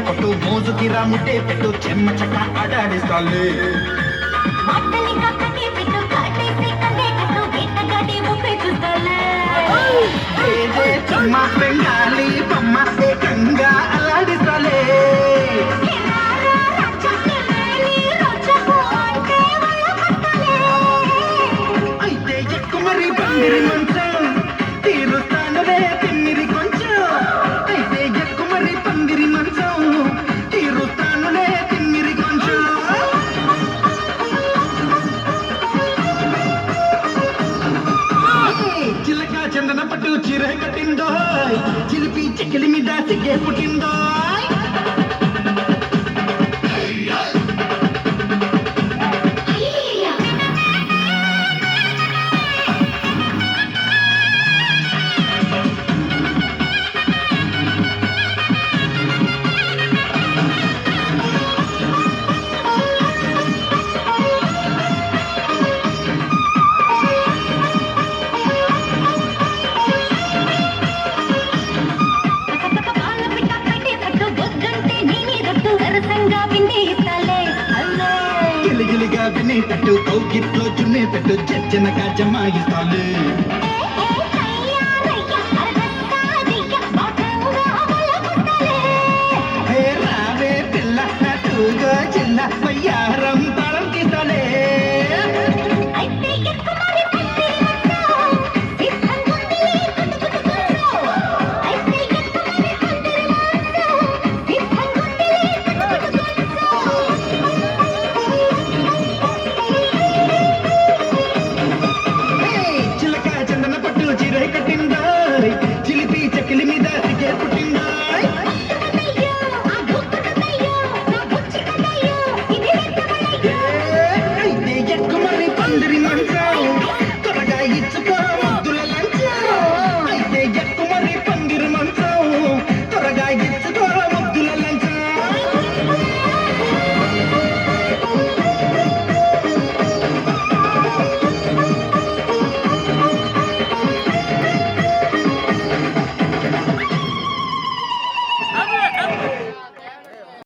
కొట్టు మోజుకి రాముటే పెట్టు చెమ్మ చక్క ఆడాడిస్తాలే బెంగాలీ బొమ్మ ఏకంగా అలాడిస్తాలే అయితే ఎక్కు మరి బండిరి మంచం తీరుస్తానులే తిమ్మిరి కొంచెం అయితే ఎక్కు మరి పందిరి మంచం తీరుస్తానులే తిమ్మిరి కొంచెం చిలక చందన పట్టు చీర కట్టిందో చిలిపి చెక్కిలి మీద సిగ్గే పుట్టిందో గిలిగిలిగా వినేటట్టు కౌగిట్లో చున్నేటట్టు చచ్చనగా జమాయిస్తాలే